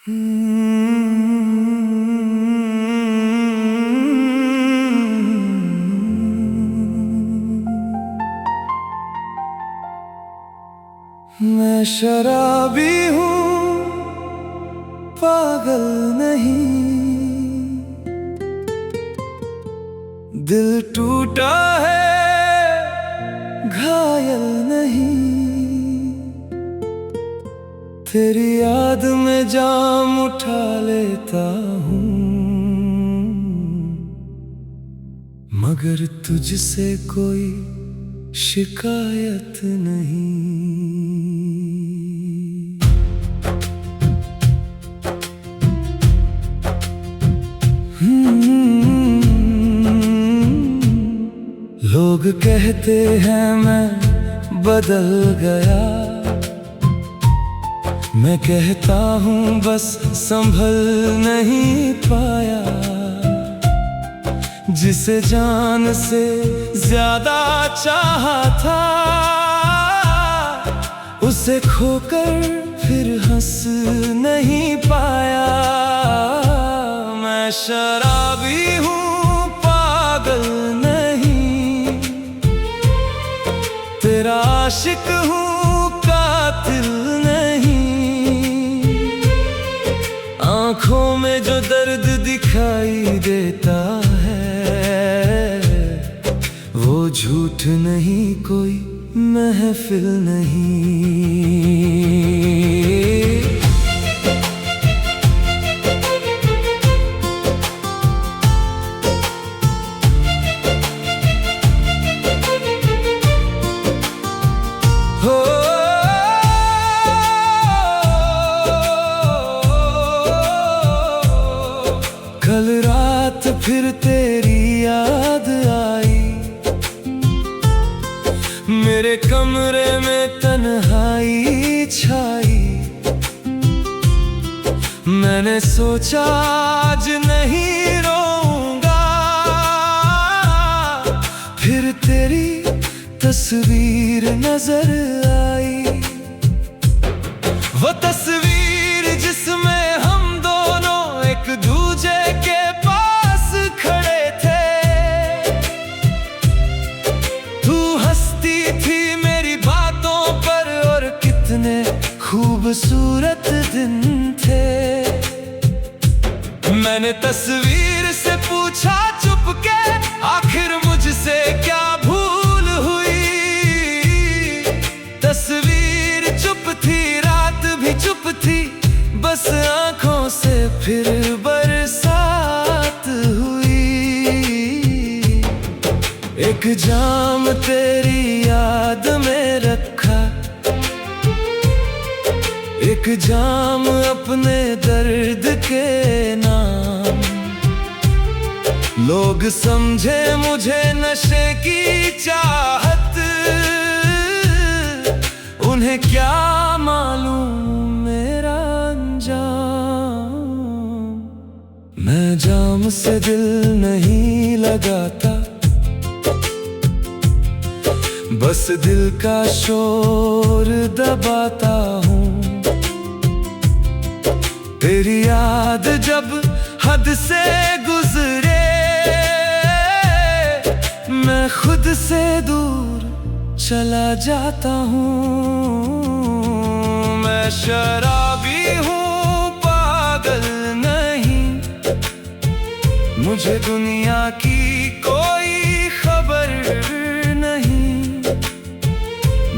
मैं शराबी हूँ, पागल नहीं। दिल टूटा है, घायल नहीं। तेरी याद में जाम उठा लेता हूँ, मगर तुझसे कोई शिकायत नहीं। लोग कहते हैं मैं बदल गया, मैं कहता हूँ बस संभल नहीं पाया। जिसे जान से ज्यादा चाहा था, उसे खोकर फिर हंस नहीं पाया। मैं शराबी हूँ, पागल नहीं। तेरा आशिक हूँ, कातिल नहीं। आँखों में जो दर्द दिखाई देता है, वो झूठ नहीं, कोई महफिल नहीं। हो कल रात फिर तेरी याद आई, मेरे कमरे में तन्हाई छाई। मैंने सोचा आज नहीं रोऊंगा, फिर तेरी तस्वीर नजर आई। वो तस्वीर जिसमें हम दोनों एक दूजे के पास खड़े थे। तू हंसती थी मेरी बातों पर, और कितने खूबसूरत दिन थे। मैंने तस्वीर से पूछा चुपके, आखिर मुझसे क्या भूल हुई। तस्वीर चुप थी, रात भी चुप थी, बस आंखों से फिर बरसात हुई। एक जाम तेरी याद में रखा, एक जाम अपने दर्द के नाम। लोग समझे मुझे नशे की चाहत, उन्हें क्या मालूम मेरा अंजाम। मैं जाम से दिल नहीं लगाता, बस दिल का शोर दबाता हूँ। तेरी याद जब हद से गुजरे, मैं खुद से दूर चला जाता हूँ। मैं शराबी हूँ, पागल नहीं। मुझे दुनिया की कोई खबर नहीं।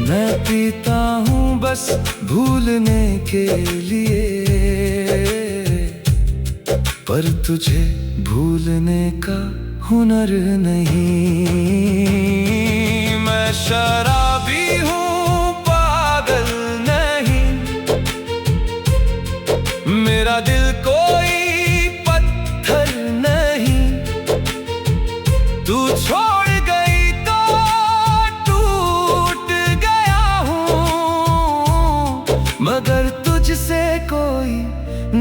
मैं पीता हूँ बस भूलने के लिए, पर तुझे भूलने का हुनर नहीं। मैं शराबी हूँ, पागल नहीं। मेरा दिल कोई पत्थर नहीं। तू छोड़ गई तो टूट गया हूँ, मगर तुझसे कोई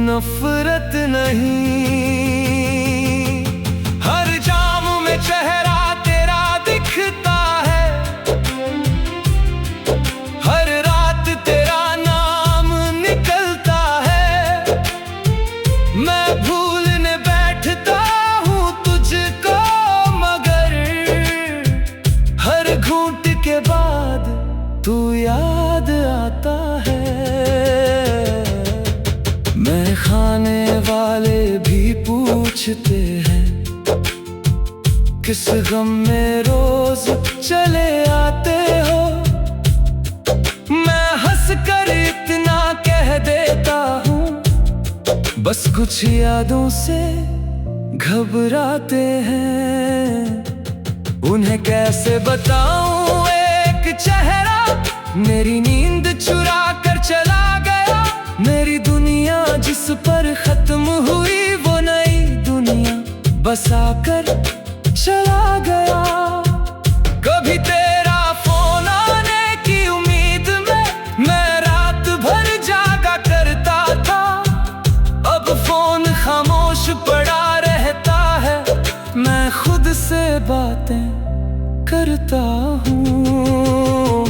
नफरत नहीं। हर जाम में चेहरा तेरा दिखता है, हर रात तेरा नाम निकलता है। पूछते हैं किस गम में रोज चले आते हो। मैं हंस कर इतना कह देता हूँ, बस कुछ यादों से घबराते हैं। उन्हें कैसे बताऊं एक चेहरा मेरी नींद चुरा कर चला गया। मेरी दुनिया जिस पर खत्म हुई वो नई दुनिया बसा कर चला गया। कभी तेरा फोन आने की उम्मीद में मैं रात भर जागा करता था। अब फोन खामोश पड़ा रहता है, मैं खुद से बातें करता हूँ।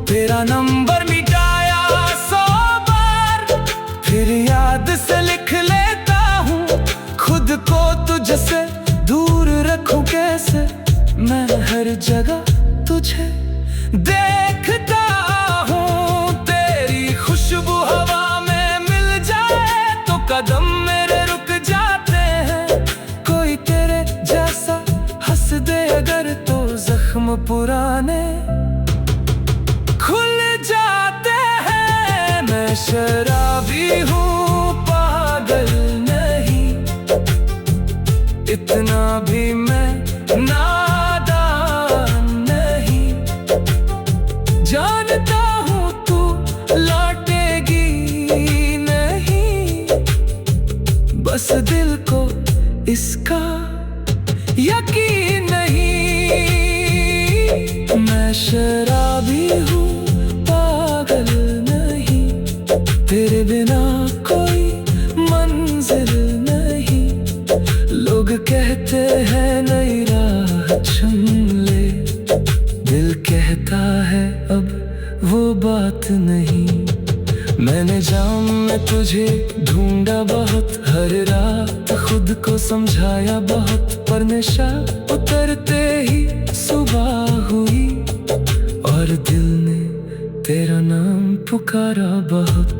तेरा नंबर मिटाया 100 बार, फिर याद से लिख लेता हूँ। खुद को तुझसे दूर रखूं कैसे, मैं हर जगह तुझे देखता हूँ। तेरी खुशबू हवा में मिल जाए तो कदम मेरे रुक जाते हैं। कोई तेरे जैसा हंस दे अगर तो जख्म पुराने खुल जाते हैं। मैं शराबी हूँ पागल नहीं, इतना भी मैं नादान नहीं। जानता हूँ तू लौटेगी नहीं, बस दिल को इसका यकीन नहीं। मैं शराबी हूँ पागल नहीं, तेरे बिना कोई मंजिल नहीं। लोग कहते हैं नई राह चुन ले, दिल कहता है अब वो बात नहीं। मैंने जाम में तुझे ढूंढा बहुत, हर रात खुद को समझाया बहुत। पर नशा उतरते ही सुबह हुई और दिल ने तेरा नाम पुकारा बहुत।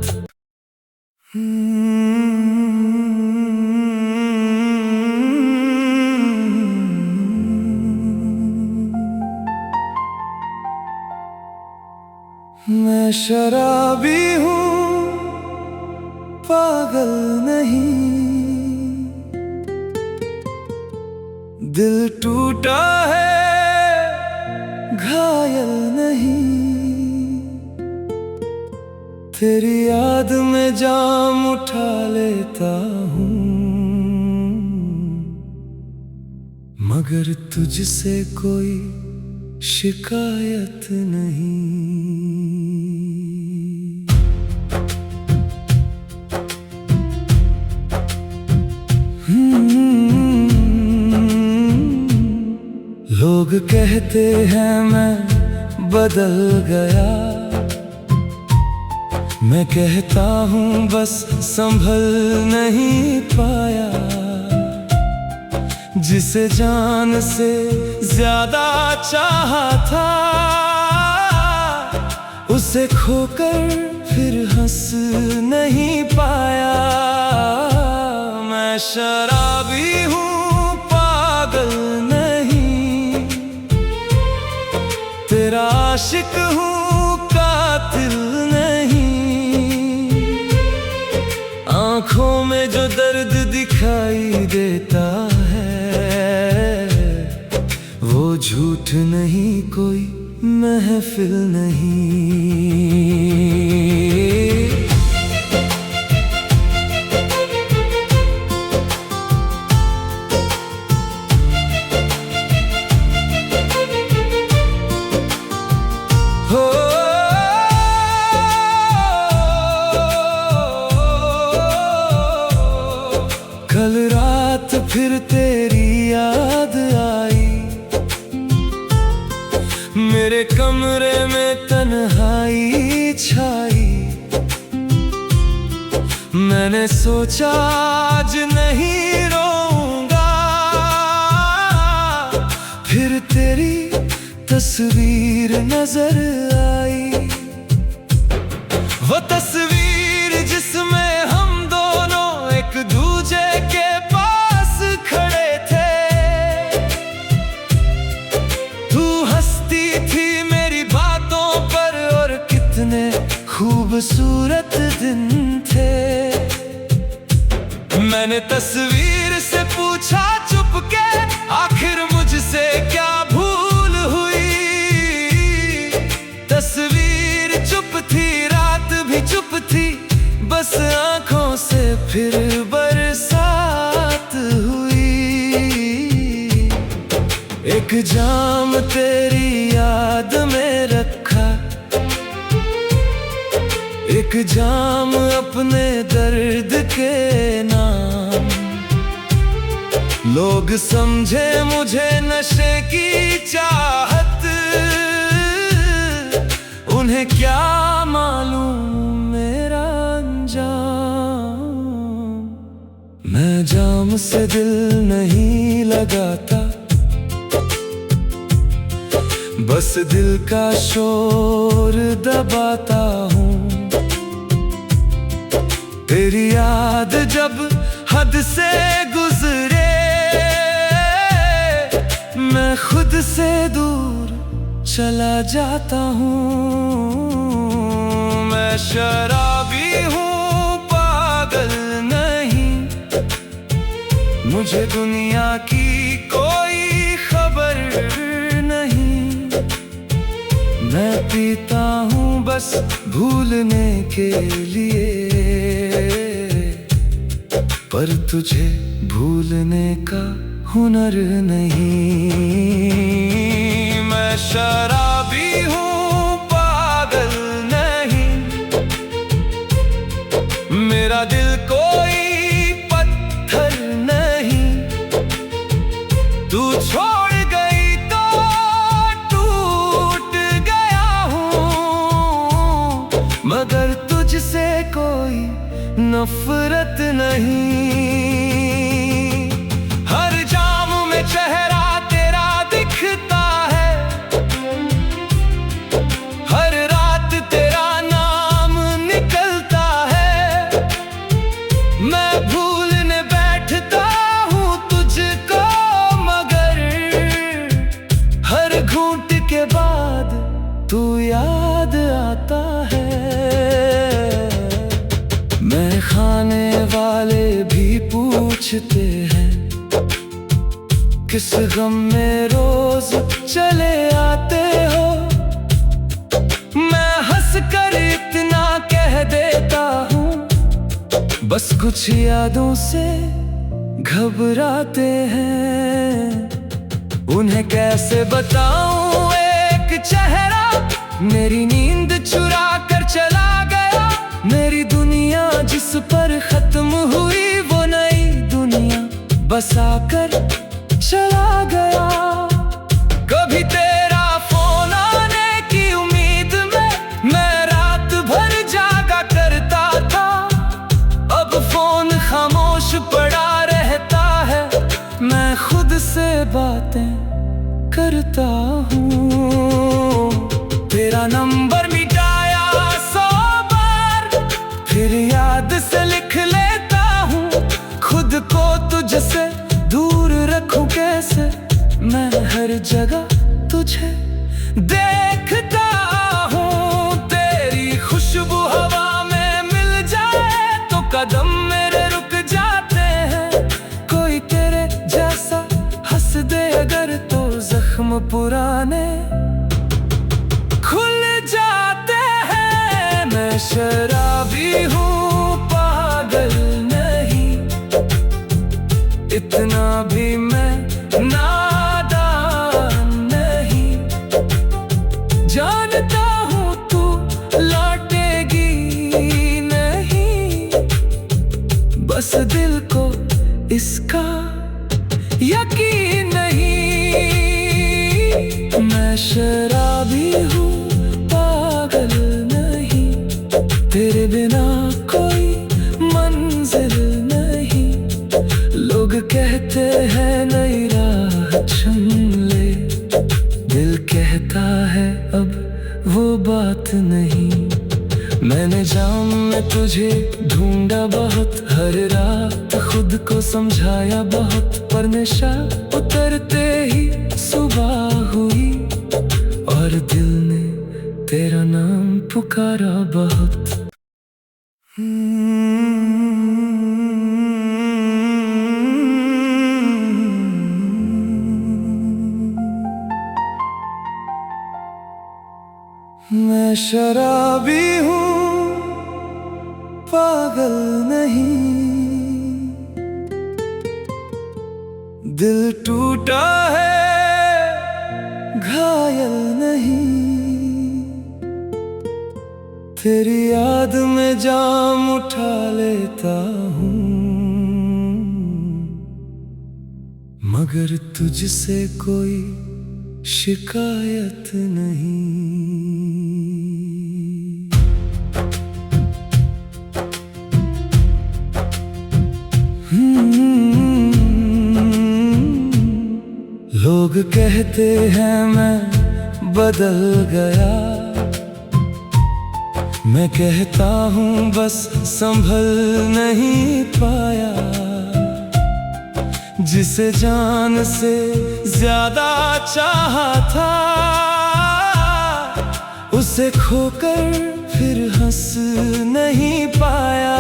मैं शराबी हूँ पागल नहीं, दिल टूटा है घायल नहीं। तेरी याद में जाम उठा लेता हूँ, मगर तुझसे कोई शिकायत नहीं। लोग कहते हैं मैं बदल गया, मैं कहता हूँ बस संभल नहीं पाया। जिसे जान से ज्यादा चाहा था, उसे खोकर फिर हंस नहीं पाया। मैं शराबी हूँ पागल नहीं, तेरा आशिक हूँ कातिल नहीं। आँखों में जो दर्द दिखाई देता है, वो झूठ नहीं कोई महफिल नहीं। कल रात फिर तेरी याद आई, मेरे कमरे में तन्हाई छाई। मैंने सोचा आज नहीं रोऊंगा, फिर तेरी तस्वीर नजर आई। वो तस्वीर जिसमें हम दोनों एक दूजे के पास मैंने तस्वीर से पूछा चुपके, आखिर मुझसे क्या भूल हुई। तस्वीर चुप थी, रात भी चुप थी, बस आंखों से फिर बरसात हुई। एक जाम तेरी याद में रखा, एक जाम अपने दर्द के नाम। लोग समझे मुझे नशे की चाहत, उन्हें क्या मालूम मेरा अंजाम। मैं जाम से दिल नहीं लगाता, बस दिल का शोर दबाता हूँ। तेरी याद जब हद से गुजरे, मैं खुद से दूर चला जाता हूँ। मैं शराबी हूँ, पागल नहीं, मुझे दुनिया की कोई खबर नहीं। मैं पीता हूँ बस भूलने के लिए, पर तुझे भूलने का हुनर नहीं। मैं शराबी हूँ, पागल नहीं, मेरा दिल कोई पत्थर नहीं। तू छोड़ गई तो टूट गया हूँ, मगर तुझसे कोई नफरत नहीं। हर जाम में चेहरा तेरा दिखता है, हर रात तेरा नाम निकलता है। मैं भूलने बैठता हूँ तुझको, मगर हर घूंट के बाद तू याद आता है। मैं खाने वाले भी पूछते हैं, किस गम में रोज चले आते हो। मैं हंसकर इतना कह देता हूँ, बस कुछ यादों से घबराते हैं। उन्हें कैसे बताऊं एक चेहरा मेरी नींद चुरा कर चला गया। मेरी दुनिया जिस पर खत्म हुई, वो नई दुनिया बसा कर चला गया। कभी तेरा फोन आने की उम्मीद में मैं रात भर जागा करता था, अब फोन खामोश पड़ा रहता है। मैं खुद से बातें करता हूँ, तेरा नंबर मिटाया 100 बार, फिर याद से लिख लेता हूँ। खुद को तुझसे दूर रखूं कैसे, मैं हर जगह तुझे देखता हूँ। तेरी खुशबू हवा में मिल जाए तो कदम मेरे रुक जाते हैं। कोई तेरे जैसा हंस दे अगर तो जख्म पुराने खुल जाते हैं। मैं शराबी हूँ, पागल नहीं, इतना भी मैं नादान नहीं। जानता हूँ तू लौटेगी नहीं, बस दिल को इसका यकीन नहीं। मैं शराबी हूँ, पागल नहीं, तेरे बिना कोई मंजिल नहीं। लोग कहते हैं नई राह चुन ले, दिल कहता है अब वो बात नहीं। मैंने जाम में तुझे ढूंढा बहुत, हर रात खुद को समझाया बहुत, पर नशा उतरते ही सुबह हुई और दिल ने तेरा नाम पुकारा बहुत। मैं शराबी हूँ पागल नहीं, दिल टूटा है घायल नहीं, तेरी याद में जाम उठा लेता हूँ, मगर तुझसे कोई शिकायत नहीं। लोग कहते हैं मैं बदल गया, मैं कहता हूँ बस संभल नहीं पाया, जिसे जान से ज्यादा चाहा था, उसे खोकर फिर हंस नहीं पाया।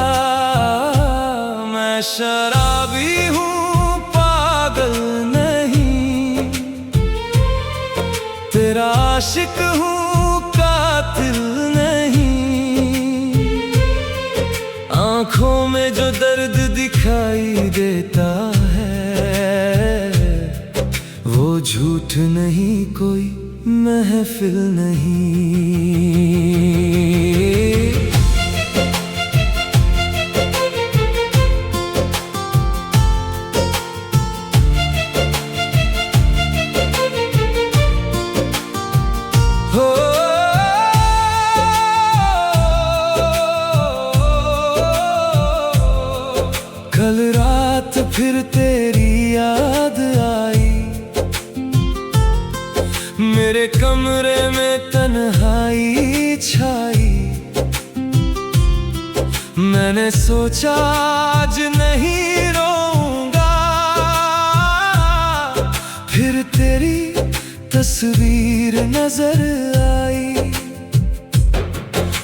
मैं शराबी हूँ पागल नहीं, तेरा आशिक हूँ कातिल नहीं, आँखों में जो दर्द दिखाई देता वो झूठ नहीं कोई महफिल नहीं। हो कल रात फिर तेरी याद आई, मेरे कमरे में तन्हाई छाई, मैंने सोचा आज नहीं रोऊंगा, फिर तेरी तस्वीर नजर आई,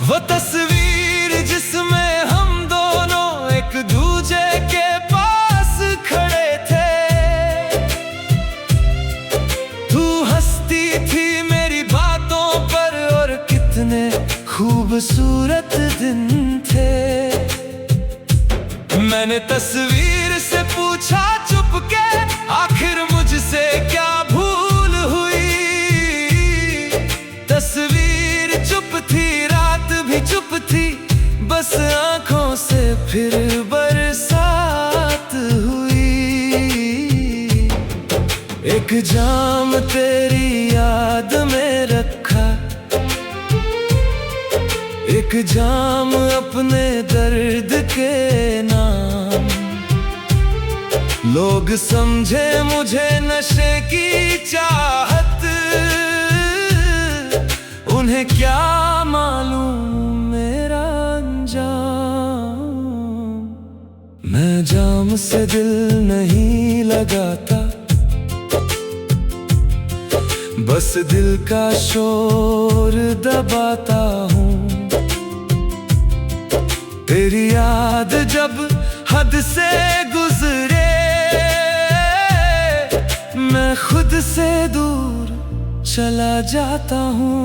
वो तस्वीर जिसमें हम दोनों एक दूजे के पास खड़े थे, तू हंसती थी मेरी बातों पर और कितने खूबसूरत दिन थे। मैंने तस्वीर से पूछा चुपके, आखिर मुझसे क्या भूल हुई, तस्वीर चुप थी रात भी चुप थी, बस आंखों से फिर बरसात हुई। एक जाम तेरी याद में रखा, एक जाम अपने दर्द के नाम, लोग समझे मुझे नशे की चाहत, उन्हें क्या मालूम मेरा अंजाम। मैं जाम से दिल नहीं लगाता, बस दिल का शोर दबाता हूँ, तेरी याद जब हद से गुजरे, मैं खुद से दूर चला जाता हूँ।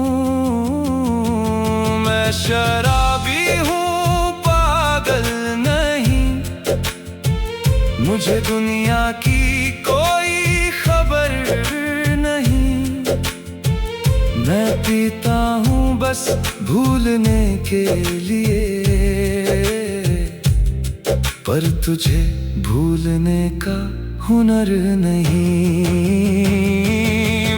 मैं शराबी हूँ पागल नहीं, मुझे दुनिया की कोई खबर नहीं, मैं पीता हूँ बस भूलने के लिए, पर तुझे भूलने का हुनर नहीं।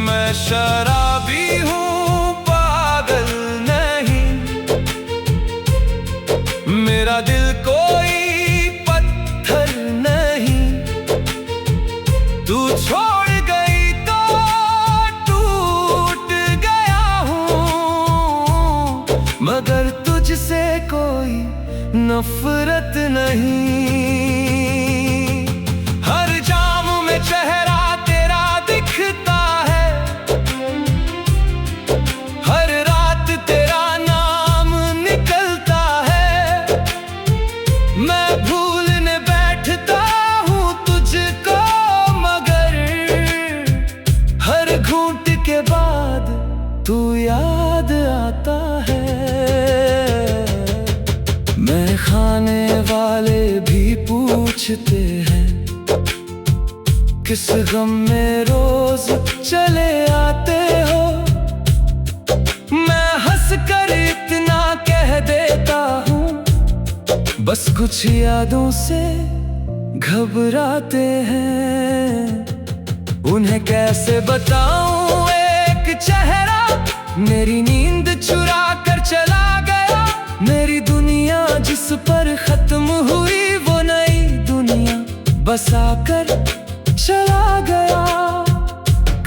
मैं शराबी हूँ पागल नहीं, मेरा दिल कोई पत्थर नहीं, तू छोड़ गई तो टूट गया हूँ, मगर तुझसे कोई नफरत नहीं। हर जाम में चेहरा तेरा दिखता है, हर रात तेरा नाम निकलता है, मैं भूलने बैठता हूँ तुझको, मगर हर घूंट के बाद तू याद आता है। भी पूछते हैं किस गम में रोज चले आते हो। मैं हंस कर इतना कह देता हूँ, बस कुछ यादों से घबराते हैं। उन्हें कैसे बताऊं एक चेहरा मेरी नींद चुरा कर चला गया। मेरी दुनिया जिस पर खत्म हुई वो नई दुनिया बसा कर चला गया।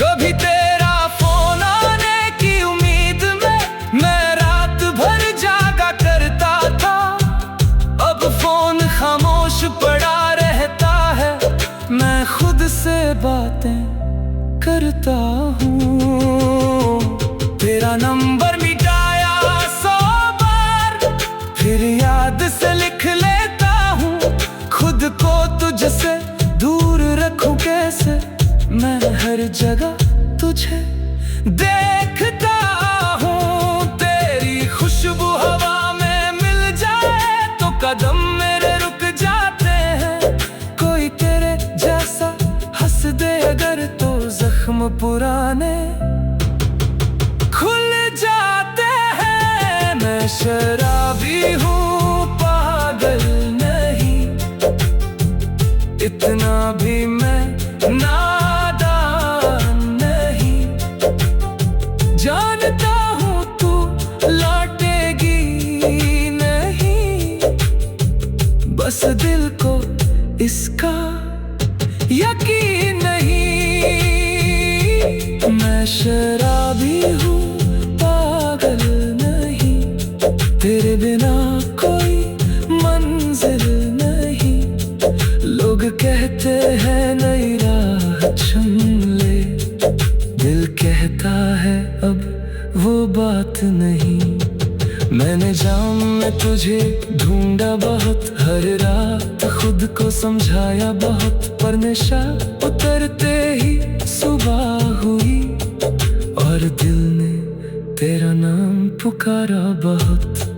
कभी तेरा फोन आने की उम्मीद में मैं रात भर जागा करता था। अब फोन खामोश पड़ा रहता है, मैं खुद से बातें करता हूँ। तेरा नंबर मिटाया 100 बार, फिर याद से लिख लेता हूँ। खुद को तुझसे दूर रखूं कैसे, मैं हर जगह तुझे देखता हूँ। तेरी खुशबू हवा में मिल जाए तो कदम मेरे रुक जाते हैं। कोई तेरे जैसा हंस दे अगर तो जख्म पुराने खुल जाते हैं। मैं शराबी हूँ पागल नहीं, इतना भी मैं नादान नहीं। जानता हूँ तू लौटेगी नहीं, बस दिल को इसका यकीन नहीं। मैं शराबी हूँ पागल नहीं, तेरे बिना कोई मंजिल नहीं। लोग कहते हैं नई राह चुन ले, दिल कहता है अब वो बात नहीं। मैंने जाम में तुझे ढूंढा बहुत, हर रात खुद को समझाया बहुत, पर नशा उतरते ही सुबह हुई और दिल ने तेरा नाम पुकारा बहुत।